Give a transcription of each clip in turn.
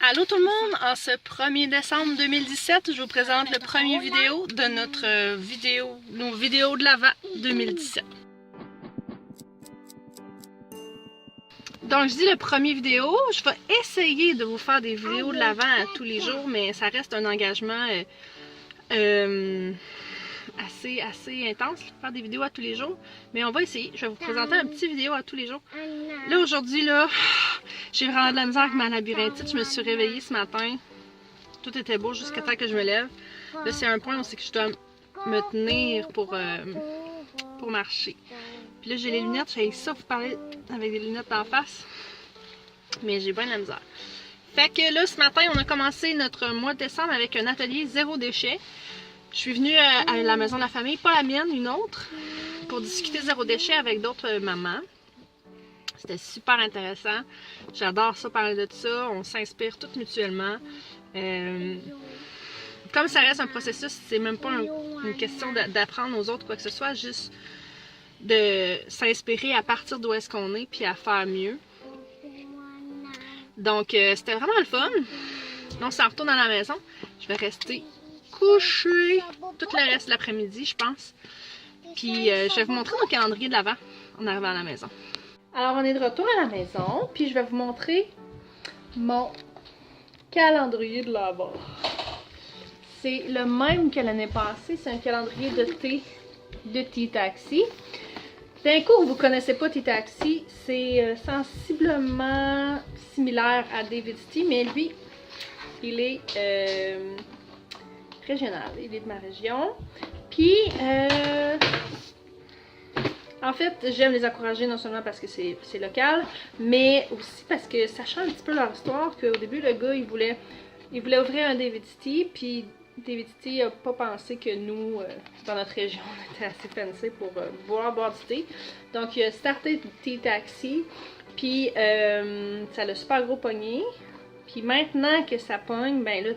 Allô tout le monde, en ce 1er décembre 2017, je vous présente le premier vidéo de nos vidéos de l'Avent 2017. Donc je dis le premier vidéo, je vais essayer de vous faire des vidéos de l'Avent à tous les jours, mais ça reste un engagement assez intense, faire des vidéos à tous les jours. Mais on va essayer, je vais vous présenter un petit vidéo à tous les jours. Là aujourd'hui, j'ai vraiment de la misère avec ma labyrinthite. Je me suis réveillée ce matin, tout était beau jusqu'à temps que je me lève. Là c'est un point où c'est que je dois me tenir pour marcher. Puis là j'ai les lunettes, j'ai ça vous parler avec des lunettes d'en face, mais j'ai bien de la misère. Fait que là ce matin on a commencé notre mois de décembre avec un atelier zéro déchet. Je suis venue à la maison de la famille, pas la mienne, une autre, pour discuter zéro déchet avec d'autres mamans. C'était super intéressant. J'adore ça, parler de ça. On s'inspire toutes mutuellement. Comme ça reste un processus, c'est même pas une question d'apprendre aux autres quoi que ce soit, juste de s'inspirer à partir d'où est-ce qu'on est, puis à faire mieux. Donc, c'était vraiment le fun. Là, on s'en retourne à la maison. Je vais rester couchée tout le reste de l'après-midi, je pense. Puis, je vais vous montrer mon calendrier de l'Avent en arrivant à la maison. Alors, on est de retour à la maison, puis je vais vous montrer mon calendrier de l'Avent. C'est le même que l'année passée, c'est un calendrier de thé de T-Taxi. D'un coup, vous ne connaissez pas T-Taxi, c'est sensiblement similaire à David's Tea, mais lui, il est régional, il est de ma région. Puis, en fait, j'aime les encourager non seulement parce que c'est local, mais aussi parce que sachant un petit peu leur histoire, qu'au début, le gars, il voulait ouvrir un David's Tea, puis David's Tea n'a pas pensé que nous, dans notre région, on était assez fancy pour boire du thé. Donc, il a starté T-Taxi, puis ça l'a super gros pogné. Puis maintenant que ça pogne, ben là,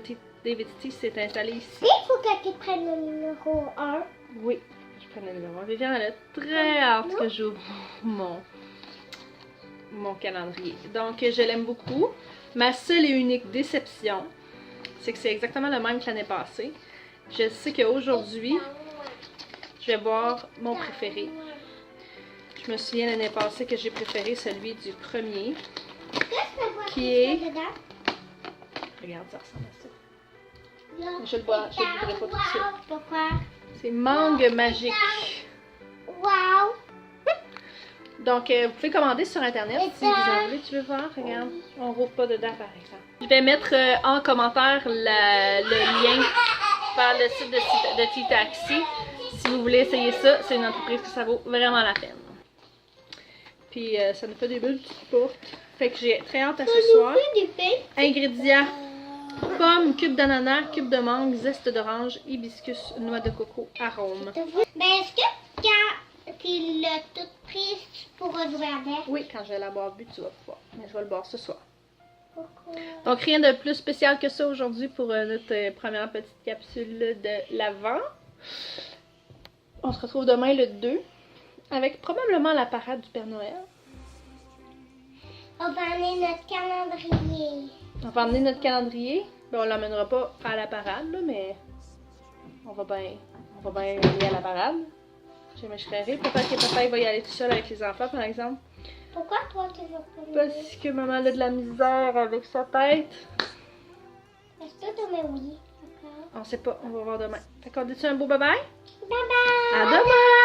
David's Tea s'est installé ici. Il faut que tu prennes le numéro 1. Oui. Viviane, elle a très hâte que j'ouvre mon calendrier. Donc, je l'aime beaucoup. Ma seule et unique déception, c'est que c'est exactement le même que l'année passée. Je sais qu'aujourd'hui, je vais boire mon préféré. Je me souviens l'année passée que j'ai préféré celui du premier, qui est... Regarde, ça ressemble à ça. Je le bois, je le voudrais pas tout de suite. Pourquoi? C'est mangue magique. Wow! Donc, vous pouvez commander sur internet si vous en voulez. Tu veux voir? Regarde, on rouvre pas dedans par exemple. Je vais mettre en commentaire le lien vers le site de T-Taxi. Si vous voulez essayer ça, c'est une entreprise que ça vaut vraiment la peine. Puis, ça nous fait des belles petites portes. Fait que j'ai très hâte à ce soir. Ingrédients: pommes, cube d'ananas, cube de mangue, zeste d'orange, hibiscus, noix de coco, arôme. Ben, est-ce que quand tu l'as toute prise, tu pourras jouer avec? Oui, quand je vais l'avoir bu, tu vas pouvoir. Mais je vais le boire ce soir. Pourquoi? Donc, rien de plus spécial que ça aujourd'hui pour notre première petite capsule de l'Avent. On se retrouve demain le 2 avec probablement la parade du Père Noël. On va amener notre calendrier. On va emmener notre calendrier. Ben, on l'emmènera pas à la parade, là, mais on va bien aller à la parade. Je m'écherais. Peut-être que papa il va y aller tout seul avec les enfants, par exemple. Pourquoi toi tu vas pas? Parce que maman a de la misère avec sa tête. Est-ce que tu mets oui? D'accord. On sait pas, on va voir demain. Fait qu'on dit-tu un beau bye-bye? Bye bye! À demain!